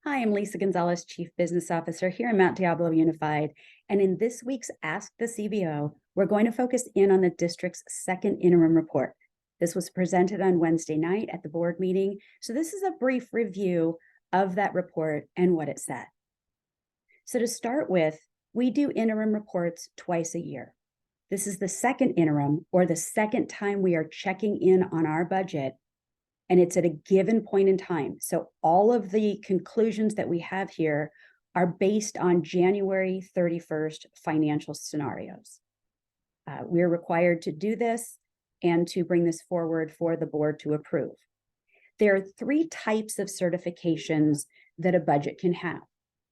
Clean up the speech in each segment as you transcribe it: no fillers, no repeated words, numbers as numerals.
Hi, I'm Lisa Gonzales, Chief Business Officer here at Mt Diablo Unified. And in this week's Ask the CBO, we're going to focus in on the district's second interim report. This was presented on Wednesday night at the board meeting. So this is a brief review of that report and what it said. So to start with, we do interim reports twice a year. This is the second interim, or the second time we are checking in on our budget, and it's at a given point in time. So all of the conclusions that we have here are based on January 31st financial scenarios. We're required to do this and to bring this forward for the board to approve. There are three types of certifications that a budget can have.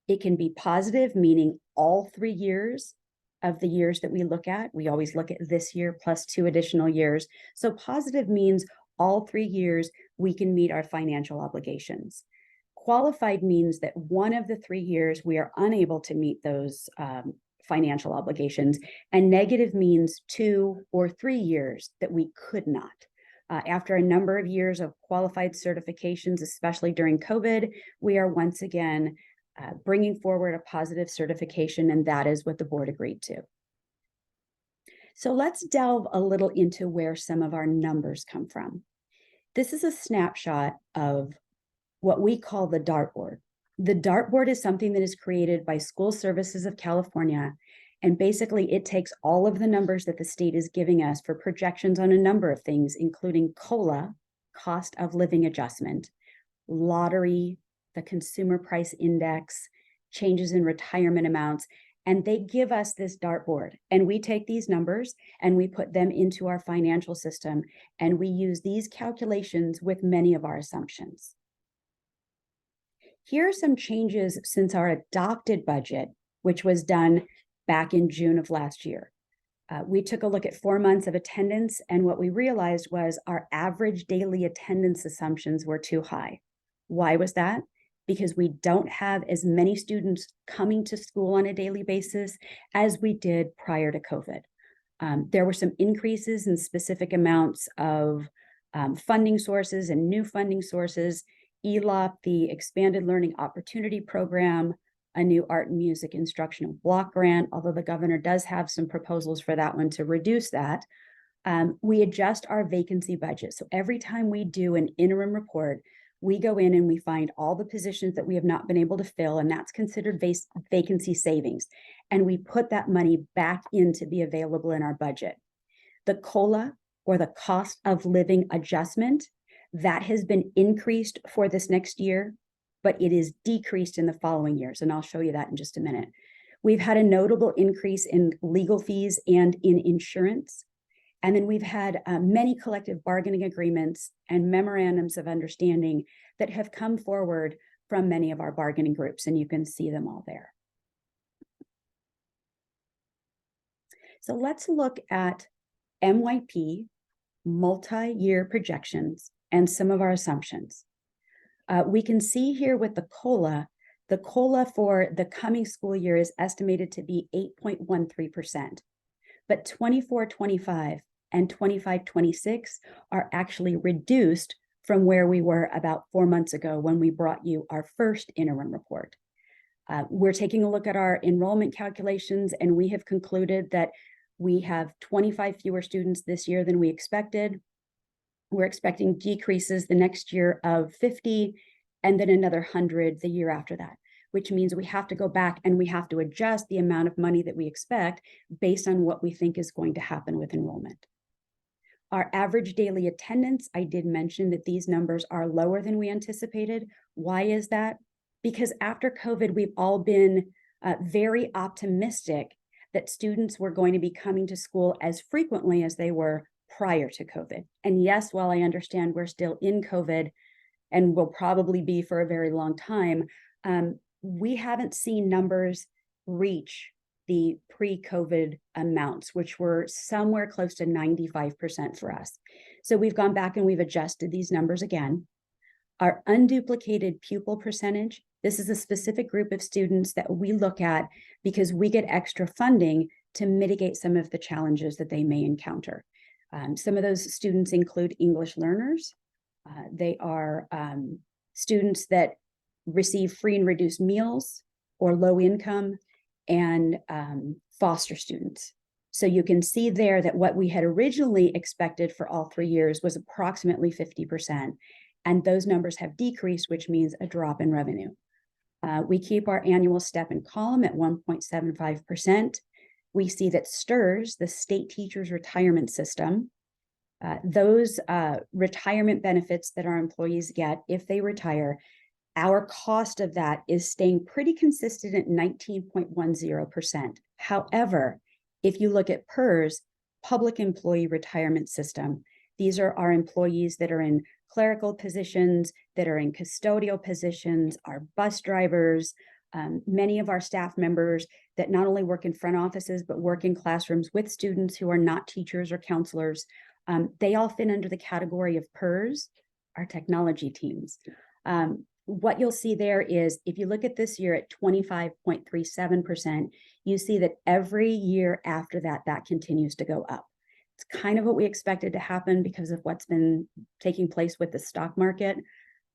It can be positive, meaning all 3 years of the years that we look at. We always look at this year plus 2 additional years. So positive means all 3 years we can meet our financial obligations. Qualified means that one of the 3 years we are unable to meet those financial obligations, and negative means 2 or 3 years that we could not. After a number of years of qualified certifications, especially during COVID, we are once again bringing forward a positive certification, and that is what the board agreed to. So let's delve a little into where some of our numbers come from. This is a snapshot of what we call the dartboard. The dartboard is something that is created by School Services of California, and basically it takes all of the numbers that the state is giving us for projections on a number of things, including COLA, cost of living adjustment, lottery, the consumer price index, changes in retirement amounts, and they give us this dartboard. And we take these numbers and we put them into our financial system, and we use these calculations with many of our assumptions. Here are some changes since our adopted budget, which was done back in June of last year. We took a look at 4 months of attendance, and what we realized was our average daily attendance assumptions were too high. Why was that? Because we don't have as many students coming to school on a daily basis as we did prior to COVID. There were some increases in specific amounts of funding sources and new funding sources, ELOP, the Expanded Learning Opportunity Program, a new art and music instructional block grant, although the governor does have some proposals for that one to reduce that. We adjust our vacancy budget. So every time we do an interim report, we go in and we find all the positions that we have not been able to fill, and that's considered vacancy savings. And we put that money back in to be available in our budget. The COLA, or the cost of living adjustment, that has been increased for this next year, but it is decreased in the following years. And I'll show you that in just a minute. We've had a notable increase in legal fees and in insurance. And then we've had many collective bargaining agreements and memorandums of understanding that have come forward from many of our bargaining groups, and you can see them all there. So let's look at MYP, multi-year projections, and some of our assumptions. We can see here with the COLA for the coming school year is estimated to be 8.13%, but 24-25 and 25-26 are actually reduced from where we were about 4 months ago when we brought you our first interim report. We're taking a look at our enrollment calculations, and we have concluded that we have 25 fewer students this year than we expected. We're expecting decreases the next year of 50 and then another 100 the year after that, which means we have to go back and we have to adjust the amount of money that we expect based on what we think is going to happen with enrollment. Our average daily attendance, I did mention that these numbers are lower than we anticipated. Why is that? Because after COVID, we've all been very optimistic that students were going to be coming to school as frequently as they were prior to COVID. And yes, while I understand we're still in COVID and will probably be for a very long time, we haven't seen numbers reach the pre-COVID amounts, which were somewhere close to 95% for us. So we've gone back and we've adjusted these numbers again. Our unduplicated pupil percentage, this is a specific group of students that we look at because we get extra funding to mitigate some of the challenges that they may encounter. Some of those students include English learners. They are students that receive free and reduced meals, or low income, and foster students. So you can see there that what we had originally expected for all 3 years was approximately 50%. And those numbers have decreased, which means a drop in revenue. We keep our annual step and column at 1.75%. We see that STRS, the State Teachers Retirement System, those retirement benefits that our employees get if they retire, our cost of that is staying pretty consistent at 19.10%. However, if you look at PERS, Public Employee Retirement System, these are our employees that are in clerical positions, that are in custodial positions, our bus drivers, many of our staff members that not only work in front offices, but work in classrooms with students who are not teachers or counselors. They all fit under the category of PERS, our technology teams. What you'll see there is, if you look at this year at 25.37%, you see that every year after that, that continues to go up. It's kind of what we expected to happen because of what's been taking place with the stock market.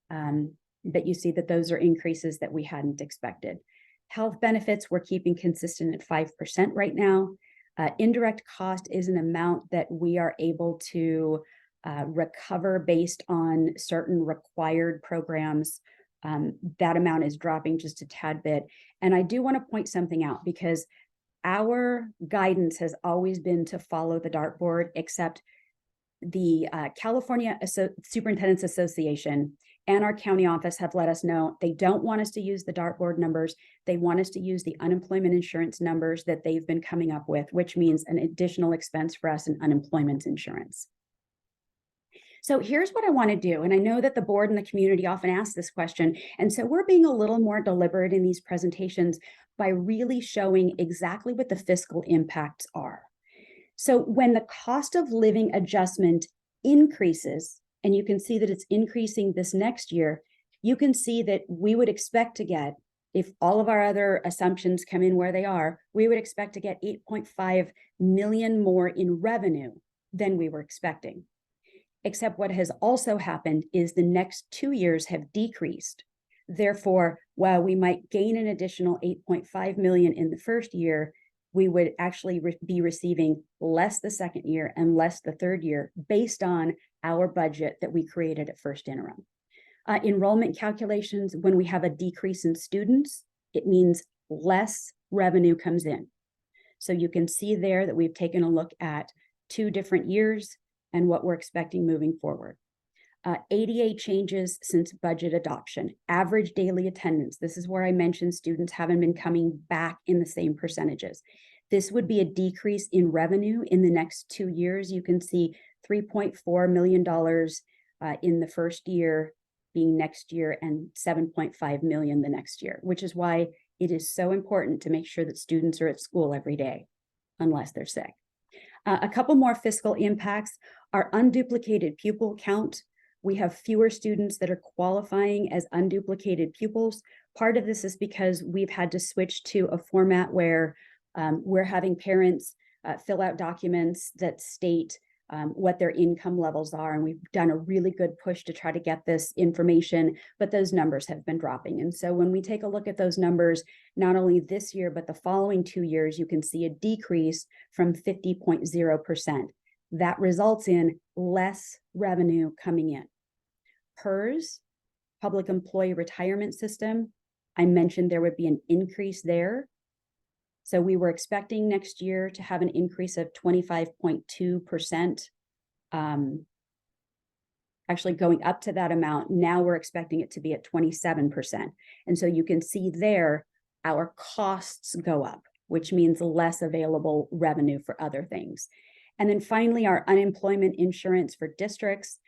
But you see that those are increases that we hadn't expected. Health benefits, we're keeping consistent at 5% right now. Indirect cost is an amount that we are able to recover based on certain required programs. That amount is dropping just a tad bit. And I do want to point something out, because our guidance has always been to follow the dartboard, except the California Superintendents Association and our county office have let us know they don't want us to use the dartboard numbers. They want us to use the unemployment insurance numbers that they've been coming up with, which means an additional expense for us in unemployment insurance. So here's what I want to do. And I know that the board and the community often ask this question. And so we're being a little more deliberate in these presentations by really showing exactly what the fiscal impacts are. So when the cost of living adjustment increases, and you can see that it's increasing this next year, you can see that we would expect to get, if all of our other assumptions come in where they are, we would expect to get 8.5 million more in revenue than we were expecting. Except what has also happened is the next 2 years have decreased. Therefore, while we might gain an additional 8.5 million in the first year, we would actually be receiving less the second year and less the third year based on our budget that we created at First Interim. Enrollment calculations, when we have a decrease in students, it means less revenue comes in. So you can see there that we've taken a look at 2 different years and what we're expecting moving forward. ADA changes since budget adoption. Average daily attendance. This is where I mentioned students haven't been coming back in the same percentages. This would be a decrease in revenue in the next 2 years. You can see $3.4 million in the first year being next year and 7.5 million the next year, which is why it is so important to make sure that students are at school every day, unless they're sick. A couple more fiscal impacts. Our unduplicated pupil count. We have fewer students that are qualifying as unduplicated pupils. Part of this is because we've had to switch to a format where we're having parents fill out documents that state what their income levels are. And we've done a really good push to try to get this information, but those numbers have been dropping. And so when we take a look at those numbers, not only this year, but the following 2 years, you can see a decrease from 50.0%. That results in less revenue coming in. PERS, Public Employee Retirement System, I mentioned there would be an increase there. So we were expecting next year to have an increase of 25.2%. Actually going up to that amount. Now we're expecting it to be at 27%. And so you can see there, our costs go up, which means less available revenue for other things. And then finally, our unemployment insurance for districts.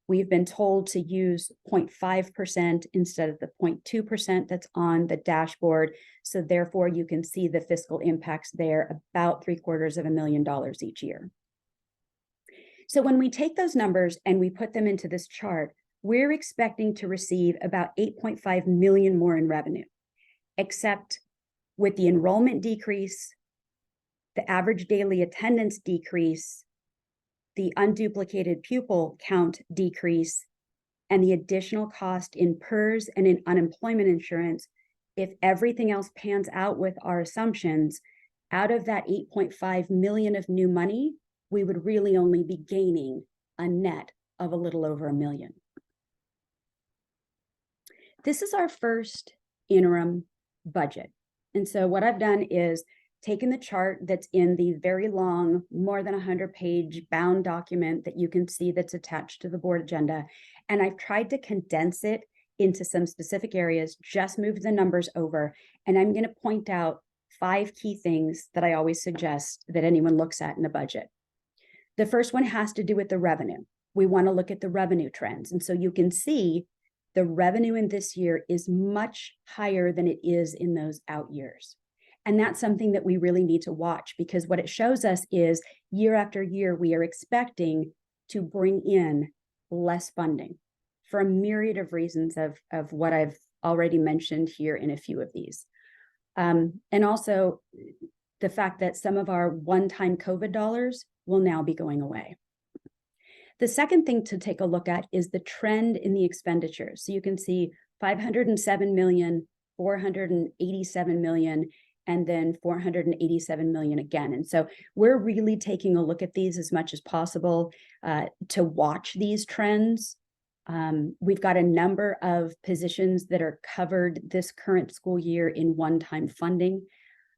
We've been told to use 0.5% instead of the 0.2% that's on the dashboard. So therefore, you can see the fiscal impacts there, about $750,000 each year. So when we take those numbers and we put them into this chart, we're expecting to receive about 8.5 million more in revenue, except with the enrollment decrease, the average daily attendance decrease, the unduplicated pupil count decrease, and the additional cost in PERS and in unemployment insurance, if everything else pans out with our assumptions, out of that 8.5 million of new money, we would really only be gaining a net of a little over $1 million. This is our first interim budget. And so what I've done is taken the chart that's in the very long, more than 100-page bound document that you can see that's attached to the board agenda, and I've tried to condense it into some specific areas, just move the numbers over, and I'm going to point out 5 key things that I always suggest that anyone looks at in a budget. The first one has to do with the revenue. We want to look at the revenue trends. And so you can see the revenue in this year is much higher than it is in those out years. And that's something that we really need to watch, because what it shows us is year after year, we are expecting to bring in less funding for a myriad of reasons of what I've already mentioned here in a few of these. And also the fact that some of our one-time COVID dollars will now be going away. The second thing to take a look at is the trend in the expenditures. So you can see 507 million, 487 million, and then 487 million again. And so we're really taking a look at these as much as possible to watch these trends. We've got a number of positions that are covered this current school year in one-time funding,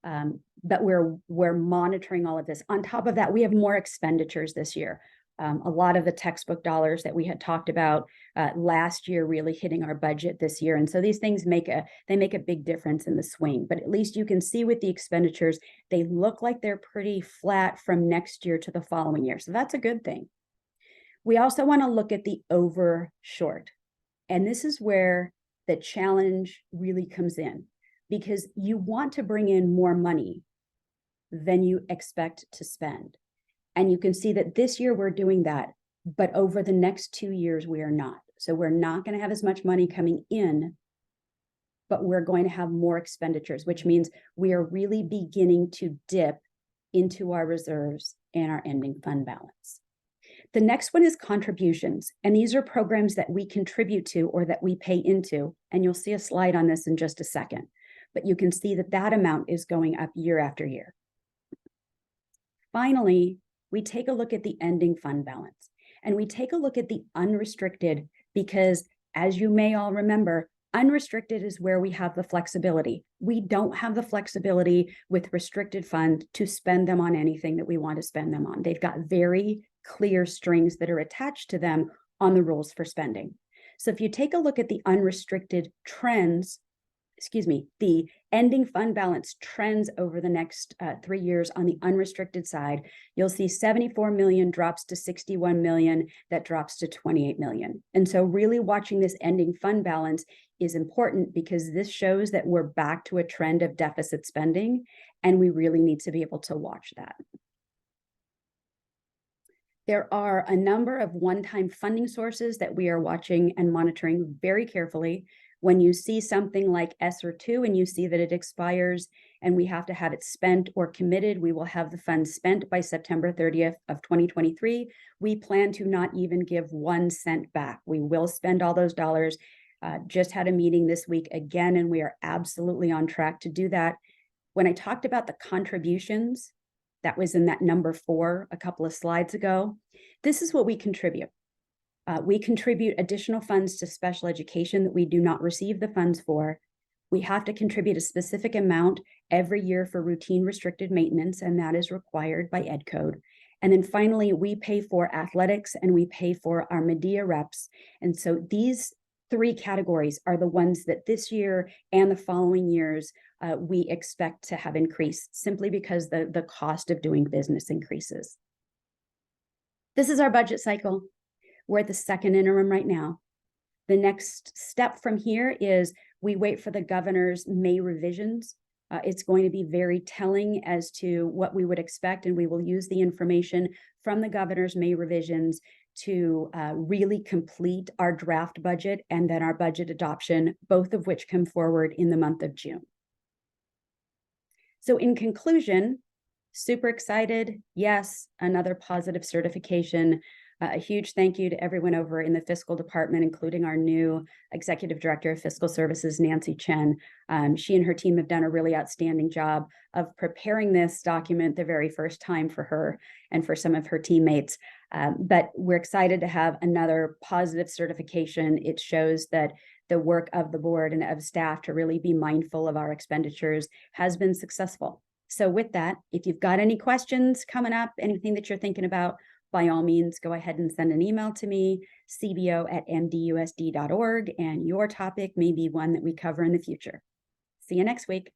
but we're monitoring all of this. On top of that, we have more expenditures this year. A lot of the textbook dollars that we had talked about last year really hitting our budget this year. And so these things make a big difference in the swing. But at least you can see with the expenditures, they look like they're pretty flat from next year to the following year. So that's a good thing. We also want to look at the over short. And this is where the challenge really comes in, because you want to bring in more money than you expect to spend. And you can see that this year we're doing that, but over the next 2 years, we are not. So we're not going to have as much money coming in, but we're going to have more expenditures, which means we are really beginning to dip into our reserves and our ending fund balance. The next one is contributions. And these are programs that we contribute to or that we pay into. And you'll see a slide on this in just a second. But you can see that that amount is going up year after year. Finally, we take a look at the ending fund balance, and we take a look at the unrestricted, because as you may all remember, unrestricted is where we have the flexibility. We don't have the flexibility with restricted fund to spend them on anything that we want to spend them on. They've got very clear strings that are attached to them on the rules for spending. So if you take a look at the unrestricted trends, the ending fund balance trends over the next 3 years on the unrestricted side, you'll see 74 million drops to 61 million, that drops to 28 million. And so really watching this ending fund balance is important, because this shows that we're back to a trend of deficit spending, and we really need to be able to watch that. There are a number of one-time funding sources that we are watching and monitoring very carefully. When you see something like ESSER 2 and you see that it expires and we have to have it spent or committed, we will have the funds spent by September 30th of 2023. We plan to not even give 1 cent back. We will spend all those dollars. Just had a meeting this week again, and we are absolutely on track to do that. When I talked about the contributions, that was in that number 4 a couple of slides ago. This is what we contribute. We contribute additional funds to special education that we do not receive the funds for. We have to contribute a specific amount every year for routine restricted maintenance, and that is required by Ed Code. And then finally, we pay for athletics and we pay for our media reps. And so these 3 categories are the ones that this year and the following years we expect to have increased, simply because the cost of doing business increases. This is our budget cycle. We're at the second interim right now. The next step from here is we wait for the governor's May revisions. It's going to be very telling as to what we would expect, and we will use the information from the governor's May revisions to really complete our draft budget and then our budget adoption, both of which come forward in the month of June. So in conclusion, super excited. Yes, another positive certification. A huge thank you to everyone over in the fiscal department, including our new executive director of fiscal services, Nancy Chen. She and her team have done a really outstanding job of preparing this document the very first time for her and for some of her teammates. But we're excited to have another positive certification. It shows that the work of the board and of staff to really be mindful of our expenditures has been successful. So with that, if you've got any questions coming up, anything that you're thinking about, by all means, go ahead and send an email to me, cbo@mdusd.org, and your topic may be one that we cover in the future. See you next week.